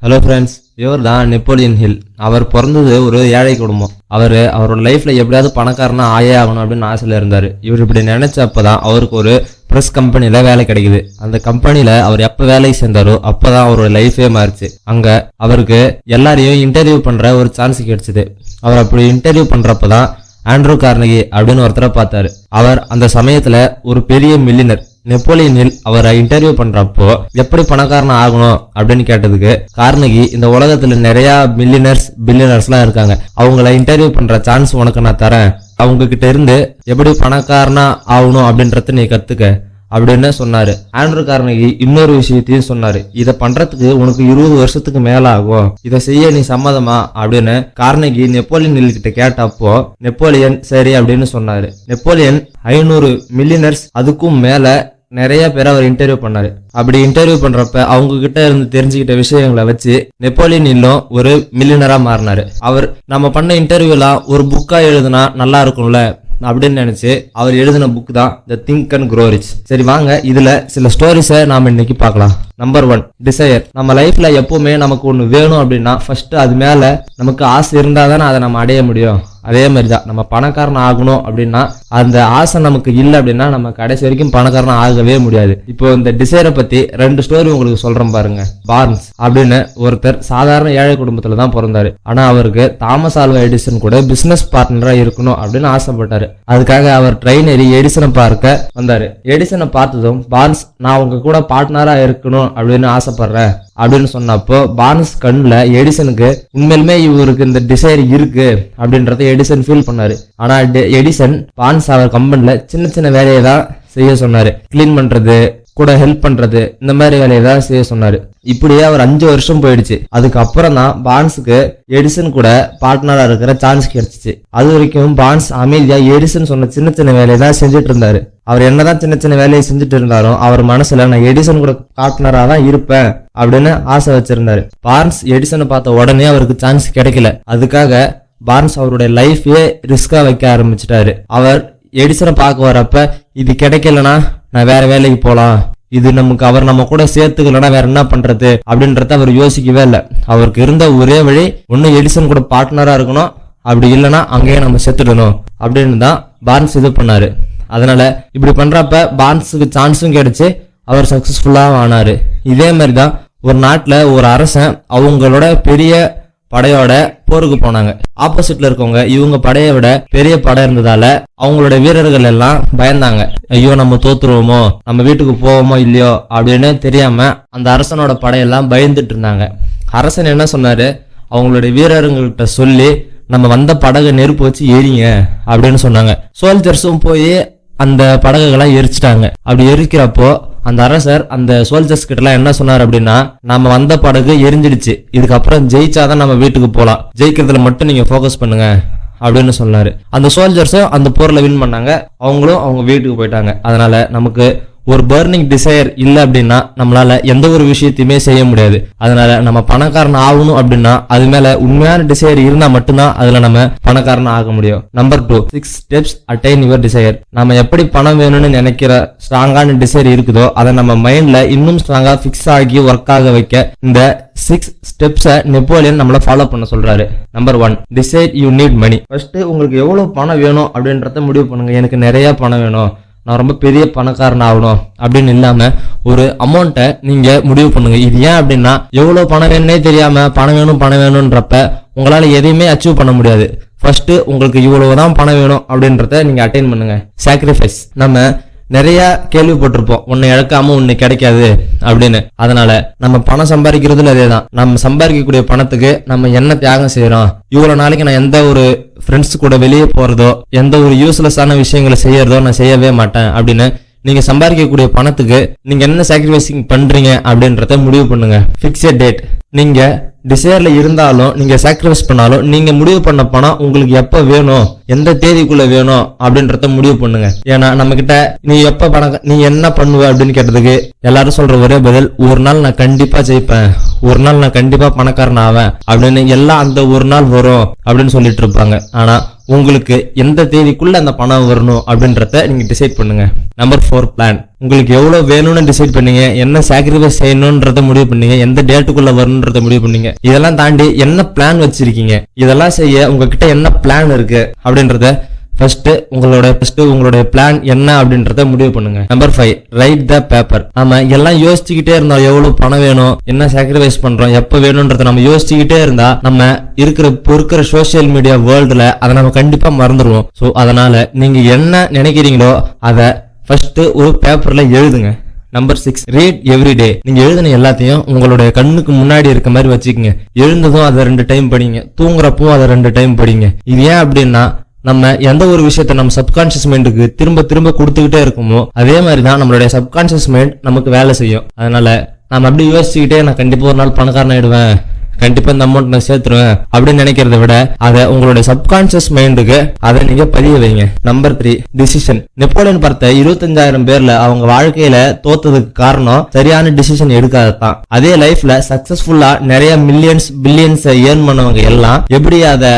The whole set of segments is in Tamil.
ஹலோ ஃப்ரெண்ட்ஸ், இவர் தான் நெப்போலியன் ஹில். அவர் பிறந்தது ஒரு ஏழை குடும்பம். அவரோட லைஃப்ல எப்படியாவது பணக்காரனா ஆயே ஆகணும் அப்படின்னு ஆசையில இருந்தாரு. இவர் இப்படி நினைச்சப்பதான் அவருக்கு ஒரு ப்ரெஸ் கம்பெனில வேலை கிடைக்குது. அந்த கம்பெனில அவர் எப்ப வேலைக்கு சேர்ந்தாரோ அப்பதான் அவரோட லைஃபே மாறிச்சு. அங்க அவருக்கு எல்லாரையும் இன்டர்வியூ பண்ற ஒரு சான்ஸ் கிடைச்சது. அவர் அப்படி இன்டர்வியூ பண்றப்பதான் ஆண்ட்ரூ கார்னகி அப்படின்னு ஒருத்தரை பார்த்தாரு. அவர் அந்த சமயத்துல ஒரு பெரிய மில்லியனர். நெப்போலியன் ஹில் அவரை இன்டர்வியூ பண்றப்போ எப்படி பணக்காரனா ஆகணும் அப்படின்னு கேட்டதுக்கு, கார்னகி இந்த உலகத்துல நிறைய மில்லியனர்ஸ் பில்லியனர்ஸ் எல்லாம் இருக்காங்க, அவங்கள இன்டர்வியூ பண்ற சான்ஸ் உனக்கு நான் தரேன், அவங்க கிட்ட இருந்து எப்படி பணக்காரனா ஆகணும் அப்படின்றத நீ கத்துக்க அப்படின்னு சொன்னாரு. ஆண்ட்ரூ கார்னகி இன்னொரு விஷயத்தையும் சொன்னாரு, இதை பண்றதுக்கு உனக்கு 20 வருஷத்துக்கு மேல ஆகும், இதை செய்ய நீ சம்மதமா அப்படின்னு கார்னகி நெப்போலியன் ஹில் கிட்ட கேட்டப்போ நெப்போலியன் சரி அப்படின்னு சொன்னாரு. நெப்போலியன் 500 மில்லியனர்ஸ் அதுக்கும் மேல நிறைய பேர் அவர் இன்டர்வியூ பண்ணாரு. அப்படி இன்டர்வியூ பண்றப்ப அவங்க கிட்ட இருந்து தெரிஞ்சுக்கிட்ட விஷயங்களை வச்சு நெப்போலியன் ஹில்லும் ஒரு மில்லியனரா மாறினாரு. அவர் நம்ம பண்ண இன்டர்வியூலாம் ஒரு புக்கா எழுதுனா நல்லா இருக்கும்ல அப்படின்னு நினைச்சு அவர் எழுதின புக் தான் the Think and Grow Rich. சரி வாங்க, இதுல சில ஸ்டோரிஸை நாம இன்னைக்கு பார்க்கலாம். Number 1, desire. நம்ம லைஃப்ல எப்பவுமே நமக்கு ஒண்ணு வேணும் அப்படின்னா ஃபர்ஸ்ட் அது மேல நமக்கு ஆசை இருந்தா தானே அதை நம்ம அடைய முடியும். அதே மாதிரிதான் நம்ம பணக்காரன் ஆகணும் அப்படின்னா அந்த ஆசை நமக்கு இல்லை அப்படின்னா நம்ம கடைசி வரைக்கும் பணக்காரன் ஆகவே முடியாது. இப்போ இந்த டிசைரை பத்தி 2 ஸ்டோரி உங்களுக்கு சொல்றேன் பாருங்க. பார்ன்ஸ் அப்படின்னு ஒருத்தர் சாதாரண ஏழை குடும்பத்துல தான் பிறந்தாரு. ஆனா அவருக்கு தாமஸ் ஆல்வா எடிசன் கூட பிசினஸ் பார்ட்னரா இருக்கணும் அப்படின்னு ஆசைப்பட்டாரு. அதுக்காக அவர் ட்ரெயின் ஏறி எடிசனை பார்க்க வந்தாரு. எடிசனை பார்த்ததும் பார்ன்ஸ், நான் உங்க கூட பார்ட்னரா இருக்கணும் அப்படின்னு ஆசைப்படுறேன் அப்படின்னு சொன்னப்போ பார்ன்ஸ் கண்ணுல எடிசனுக்கு உண்மையிலுமே இவருக்கு இந்த டிசைர் இருக்கு அப்படின்றத எடிசன் ஃபீல் பண்ணாரு. ஆனா எடிசன் பார்ன்ஸ் அவர் கம்பெனில சின்ன சின்ன வேலையை தான் செய்ய சொன்னாரு. கிளீன் பண்றது, கூட ஹெல்ப் பண்றது, இந்த மாதிரி வேலையை தான் செய்ய சொன்னாரு. இப்படியே அவர் 5 வருஷம் போயிடுச்சு. அதுக்கப்புறம் தான் பார்ன்ஸுக்கு எடிசன் கூட பார்ட்னரா இருக்கிற சான்ஸ் கிடைச்சிச்சு. அது வரைக்கும் பார்ன்ஸ் அமைதியா எடிசன் சொன்ன சின்ன சின்ன வேலையை தான் செஞ்சுட்டு இருந்தாரு. அவர் என்னதான் சின்ன சின்ன வேலையை செஞ்சுட்டு இருந்தாலும் அவர் மனசுல நான் எடிசன் கூட பார்ட்னரா தான் இருப்பேன் அப்படின்னு ஆசை வச்சிருந்தாரு. பார்ன்ஸ் எடிசனை பார்த்த உடனே அவருக்கு சான்ஸ் கிடைக்கல. அதுக்காக பார்ன்ஸ் அவருடைய லைஃபே ரிஸ்கா வைக்க ஆரம்பிச்சிட்டாரு. அவர் எடிசனை பார்க்க வரப்ப இது கிடைக்கலனா நான் வேற வேலைக்கு போலாம், இது அவர் நம்ம கூட சேர்த்துக்கலன்னா வேற என்ன பண்றது அப்படின்றத அவர் யோசிக்கவே இல்லை. அவருக்கு இருந்த ஒரே வழி ஒண்ணு எடிசன் கூட பார்ட்னரா இருக்கணும், அப்படி இல்லைன்னா அங்கேயே நம்ம செத்துடணும் அப்படின்னு தான் பார்ன்ஸ் இது பண்ணாரு. அதனால இப்படி பண்றப்ப பார்ன்ஸுக்கு சான்ஸும் கிடைச்சு அவர் சக்சஸ்ஃபுல்லா ஆனாரு. இதே மாதிரிதான் ஒரு நாட்டுல ஒரு அரசன் அவங்களோட பெரிய படையோட போருக்கு போனாங்க. ஆப்போசிட்ல இருக்கவங்க இவங்க படையை விட பெரிய படை இருந்ததால அவங்களோட வீரர்கள் எல்லாம் பயந்தாங்க. ஐயோ நம்ம தோத்துருவோமோ, நம்ம வீட்டுக்கு போவோமோ இல்லையோ அப்படின்னு தெரியாம அந்த அரசனோட படையெல்லாம் பயந்துட்டு இருந்தாங்க. அரசன் என்ன சொன்னாரு, அவங்களுடைய வீரர்கள்கிட்ட சொல்லி நம்ம வந்த படகை நெருப்பு வச்சு எரிங்க அப்படின்னு சொன்னாங்க. சோல்ஜர்ஸும் போய் அந்த படகுகளை எரிச்சிட்டாங்க. அப்படி எரிக்கிறப்போ அந்த அரசர் அந்த சோல்ஜர்ஸ் கிட்ட எல்லாம் என்ன சொன்னார் அப்படின்னா, நம்ம வந்த படகு எரிஞ்சிடுச்சு, இதுக்கப்புறம் ஜெயிச்சாதான் நம்ம வீட்டுக்கு போலாம், ஜெயிக்கிறதுல மட்டும் நீங்க போக்கஸ் பண்ணுங்க அப்படின்னு சொன்னாரு. அந்த சோல்ஜர்ஸும் அந்த போர்ல வின் பண்ணாங்க, அவங்களும் அவங்க வீட்டுக்கு போயிட்டாங்க. அதனால நமக்கு ஒரு பர்னிங் டிசைர் இல்லை அப்படின்னா நம்மளால எந்த ஒரு விஷயத்தையுமே செய்ய முடியாது. அதனால நம்ம பணக்காரன் ஆகணும் அப்படின்னா அது மேல உண்மையான டிசைர் இருந்தா மட்டும்தான் அதுல நம்ம பணக்காரன் ஆக முடியும். Number 2, 6 steps attain your desire. நம்ம எப்படி பணம் வேணும்னு நினைக்கிற ஸ்ட்ராங்கான டிசைர் இருக்குதோ அதை நம்ம மைண்ட்ல இன்னும் ஸ்ட்ராங்கா பிக்ஸ் ஆகி ஒர்க் ஆக வைக்க இந்த 6 ஸ்டெப்ஸை நெப்போலியன் நம்மள ஃபாலோ பண்ண சொல்றாரு. Number 1, decide you need money. First உங்களுக்கு எவ்வளவு பணம் வேணும் அப்படின்றத முடிவு பண்ணுங்க. எனக்கு நிறைய பணம் வேணும், நான் ரொம்ப பெரிய பணக்காரன் ஆகணும் அப்படின்னு இல்லாம ஒரு அமௌண்ட்டை நீங்க முடிவு பண்ணுங்க. இது ஏன் அப்படின்னா எவ்வளவு பணம் வேணும்னே தெரியாம பணம் வேணும்ன்றப்ப உங்களால எதையுமே அச்சீவ் பண்ண முடியாது. ஃபர்ஸ்ட் உங்களுக்கு இவ்வளவுதான் பணம் வேணும் அப்படின்றத நீங்க அட்டைன் பண்ணுங்க. சாக்ரிஃபைஸ். நம்ம நிறைய கேள்விப்பட்டிருப்போம், ஒன்னு இழக்காம ஒன்னு கிடைக்காது அப்படின்னு. அதனால நம்ம பணம் சம்பாதிக்கிறதுல அதேதான். நம்ம சம்பாதிக்கக்கூடிய பணத்துக்கு நம்ம என்ன தியாகம் செய்யறோம், இவ்வளவு நாளைக்கு நான் எந்த ஒரு ஃப்ரெண்ட்ஸ் கூட வெளியே போறதோ எந்த ஒரு யூஸ்லெஸ்ஸான விஷயங்களை செய்யறதோ நான் செய்யவே மாட்டேன் அப்படின்னு நீங்க சம்பாதிக்கக்கூடிய பணத்துக்கு நீங்க என்ன சாக்ரிஃபைசிங் பண்றீங்க அப்படின்றத முடிவு பண்ணுங்க. Fix a date. நீங்க டிசைர்ல இருந்தாலும் நீங்க சாக்ரிஃபைஸ் பண்ணாலும் நீங்க முடிவு பண்ண பணம் உங்களுக்கு எப்ப வேணும், எந்த தேதிக்குள்ள வேணும் அப்படின்றத முடிவு பண்ணுங்க. ஏன்னா நம்ம கிட்ட நீ எப்ப பணம் நீ என்ன பண்ணுவ அப்படின்னு கேட்டதுக்கு எல்லாரும் சொல்ற ஒரே பதில், ஒரு நாள் நான் கண்டிப்பா ஜெயிப்பேன், ஒரு நாள் நான் கண்டிப்பா பணக்காரன் ஆவேன் அப்படின்னு. எல்லாம் அந்த ஒரு நாள் வரும் அப்படின்னு சொல்லிட்டு இருப்பாங்க. ஆனா உங்களுக்கு எந்த தேதிக்குள்ள அந்த பணம் வரணும் அப்படின்றத நீங்க டிசைட் பண்ணுங்க. Number 4, plan. உங்களுக்கு எவ்வளவு வேணும்னு டிசைட் பண்ணீங்க, என்ன சாக்ரிஃபைஸ் செய்யணும்ன்றத முடிவு பண்ணீங்க, எந்த டேட்டுக்குள்ள வரணும்ன்றத முடிவு பண்ணீங்க, இதெல்லாம் தாண்டி என்ன பிளான் வச்சிருக்கீங்க, இதெல்லாம் செய்ய உங்ககிட்ட என்ன பிளான் இருக்கு அப்படின்றத ஃபர்ஸ்ட் உங்களுடைய பிளான் என்ன அப்படின்றத முடிவு பண்ணுங்க. Number 5, right the paper. நம்ம எல்லாம் யோசிச்சுக்கிட்டே இருந்தோம், எவ்வளவு பணம் வேணும், என்ன சாக்ரிஃபைஸ் பண்றோம், எப்ப வேணும்ன்றத நம்ம யோசிச்சுக்கிட்டே இருந்தா நம்ம இருக்கிற சோசியல் மீடியா வேர்ல்டுல அதை நம்ம கண்டிப்பா மறந்துடுவோம். சோ அதனால நீங்க என்ன நினைக்கிறீங்களோ அதை ஃபர்ஸ்ட் ஒரு பேப்பர்ல எழுதுங்க. Number 6, read everyday. நீங்க எழுதின எல்லாத்தையும் உங்களுடைய கண்ணுக்கு முன்னாடி இருக்க மாதிரி வச்சுக்கோங்க. எழுந்ததும் அதை 2 டைம் படிங்க, தூங்குறப்போ அதை 2 டைம் படிங்க. இது ஏன் அப்படின்னா நம்ம எந்த ஒரு விஷயத்த நம்ம சப்கான்சியஸ் மைண்டுக்கு திரும்ப திரும்ப கொடுத்துக்கிட்டே இருக்குமோ அதே மாதிரிதான் நம்மளுடைய சப்கான்சியஸ் மைண்ட் நமக்கு வேலை செய்யும். அதனால நம்ம அப்படி யோசிச்சுக்கிட்டே நான் கண்டிப்பா ஒரு நாள் பணக்காரன் ஆயிடுவேன், கண்டிப்பா இந்த அமௌண்ட் நான் சேர்த்துருவேன் அப்படின்னு நினைக்கிறத விட அதை உங்களுடைய சப்கான்சியஸ் மைண்டுக்கு அதை நீங்க பதிய வைங்க. Number 3, decision. நெப்போலியன் பார்த்த 25,000 பேர்ல அவங்க வாழ்க்கையில தோத்ததுக்கு காரணம் சரியான டிசிஷன் எடுக்காததான். அதே லைஃப்ல சக்சஸ்ஃபுல்லா நிறைய மில்லியன்ஸ் பில்லியன்ஸ் ஏர்ன் பண்ணவங்க எல்லாம் எப்படி அதை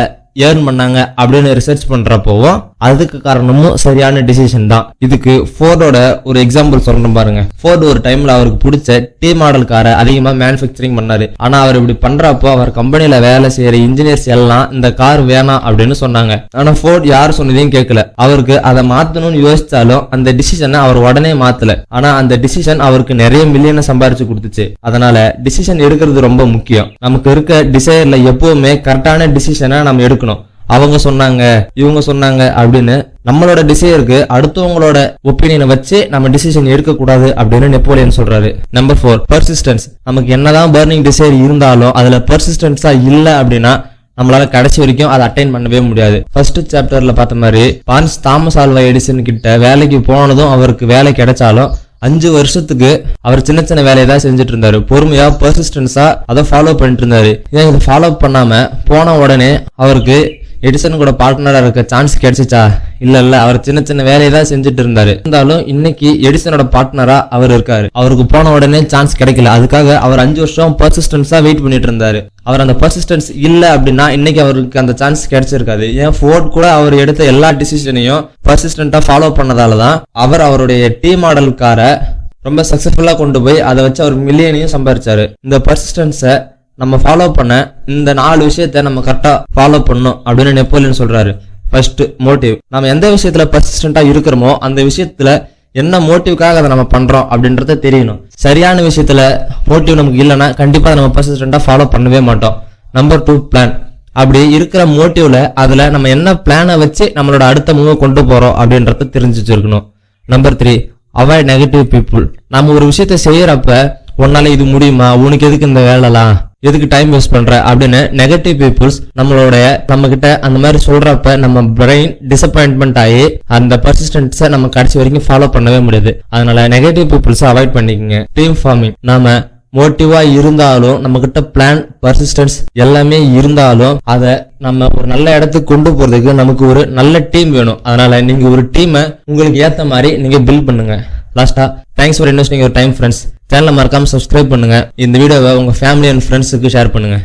ஏர்ன் பண்ணாங்க அப்படின்னு ரிசர்ச் பண்றப்போவும் அதுக்கு காரணமும் சரியான டிசிஷன் தான். இதுக்கு ஃபோர்டோட ஒரு எக்ஸாம்பிள் சொல்றேன் பாருங்க. ஃபோர்டு ஒரு டைம்ல அவருக்கு பிடிச்ச டி மாடல் காரை அதிகமா மேனுஃபேக்சரிங் பண்ணாரு. ஆனா அவர் இப்படி பண்றப்போ அவர் கம்பெனில வேலை செய்யற இன்ஜினியர்ஸ் எல்லாம் இந்த கார் வேணாம் அப்படின்னு சொன்னாங்க. ஆனா ஃபோர்ட் யார் சொன்னதையும் கேட்கல. அவருக்கு அதை மாத்தணும்னு யோசிச்சாலும் அந்த டிசிஷனை அவர் உடனே மாத்தல. ஆனா அந்த டிசிஷன் அவருக்கு நிறைய மில்லியனை சம்பாரிச்சு கொடுத்துச்சு. அதனால டிசிஷன் எடுக்கிறது ரொம்ப முக்கியம். நமக்கு இருக்க டிசைர்ல எப்பவுமே கரெக்டான டிசிஷனை நம்ம எடுக்கணும். அவங்க சொன்னாங்க இவங்க சொன்னாங்க அப்படின்னு நம்மளோட டிசைருக்கு அடுத்தவங்களோட ஒப்பீனியனை வச்சு நம்ம டிசிஷன் எடுக்க கூடாது அப்படின்னு நெப்போலியன் சொல்றாரு. Number 4, persistence. நமக்கு என்னதான் பர்னிங் டிசைர் இருந்தாலும் அதுல பர்சிஸ்டன்ஸா இல்ல அப்படின்னா நம்மளால கடைசி வரைக்கும் அதை அட்டைன் பண்ணவே முடியாது. ஃபர்ஸ்ட் சாப்டர்ல பார்த்த மாதிரி தாமஸ் ஆல்வா எடிசன் கிட்ட வேலைக்கு போனதும் அவருக்கு வேலை கிடைச்சாலும் 5 வருஷத்துக்கு அவர் சின்ன சின்ன வேலையை தான் செஞ்சுட்டு இருந்தாரு. பொறுமையா பர்சிஸ்டன்ஸா அதை ஃபாலோ பண்ணிட்டு இருந்தாரு. இதை ஃபாலோ பண்ணாம போன உடனே அவருக்கு எடிசன் கூட பார்ட்னரா இருக்க சான்ஸ் கிடைச்சிச்சா? இல்ல அவர் சின்ன சின்ன வேலையை தான் செஞ்சுட்டு இருந்தாரு. இருந்தாலும் இன்னைக்கு எடிசனோட பார்ட்னரா அவர் இருக்காரு. அவருக்கு போன உடனே சான்ஸ் கிடைக்கல. அதுக்காக அவர் 5 வருஷம் பர்சிஸ்டன்ஸா வெயிட் பண்ணிட்டு இருந்தாரு. அவர் அந்த பர்சிஸ்டன்ஸ் இல்ல அப்படின்னா இன்னைக்கு அவருக்கு அந்த சான்ஸ் கிடைச்சிருக்காது. ஏன் ஃபோர்ட் கூட அவர் எடுத்த எல்லா டிசிஷனையும் பர்சிஸ்டன்டா ஃபாலோ பண்ணதாலதான் அவருடைய டி மாடல் காரை ரொம்ப சக்சஸ்ஃபுல்லா கொண்டு போய் அதை வச்சு அவர் மில்லியனையும் சம்பாதிச்சாரு. இந்த பர்சிஸ்டன்ஸை நம்ம ஃபாலோ பண்ண இந்த 4 விஷயத்த நம்ம கரெக்டா ஃபாலோ பண்ணணும் அப்படின்னு நெப்போலியன் சொல்றாரு. First, motive. நம்ம எந்த விஷயத்துல பர்சிஸ்டன்டா இருக்கிறோமோ அந்த விஷயத்துல என்ன மோட்டிவ்காக அதை நம்ம பண்றோம் அப்படின்றத தெரியணும். சரியான விஷயத்துல மோட்டிவ் நமக்கு இல்லைன்னா கண்டிப்பா நம்ம பர்சிஸ்டன்டா ஃபாலோ பண்ணவே மாட்டோம். Number 2, plan. அப்படி இருக்கிற மோட்டிவ்ல அதுல நம்ம என்ன பிளானை வச்சு நம்மளோட அடுத்த மூவ் கொண்டு போறோம் அப்படின்றத தெரிஞ்சு வச்சிருக்கணும். Number 3, avoid negative people. நம்ம ஒரு விஷயத்த செய்யறப்ப உன்னால இது முடியுமா, உனக்கு எதுக்கு இந்த வேலைலாம், எதுக்கு டைம் வேஸ்ட் பண்ற அப்படின்னு நெகட்டிவ் பீப்புள்ஸ் நம்ம கிட்ட அந்த மாதிரி சொல்றப்ப நம்ம பிரெயின் டிசப்பாயின்ட்மெண்ட் ஆகி அந்த பர்சிஸ்டன்ஸை நம்ம கடைசி வரைக்கும் ஃபாலோ பண்ணவே முடியாது. அதனால நெகட்டிவ் பீப்புள்ஸ் அவாய்ட் பண்ணிக்கங்க. Team forming. நாம மோட்டிவா இருந்தாலும் நம்ம கிட்ட பிளான் பர்சிஸ்டன்ஸ் எல்லாமே இருந்தாலும் அதை நம்ம ஒரு நல்ல இடத்துக்கு கொண்டு போறதுக்கு நமக்கு ஒரு நல்ல டீம் வேணும். அதனால நீங்க ஒரு டீமை உங்களுக்கு ஏத்த மாதிரி நீங்க பில்ட் பண்ணுங்க. லாஸ்டா, thanks for investing your time friends. சேனலை மறக்காம சப்ஸ்கிரைப் பண்ணுங்க. இந்த வீடியோவை உங்க ஃபேமிலி அண்ட் ஃப்ரெண்ட்ஸுக்கு ஷேர் பண்ணுங்க.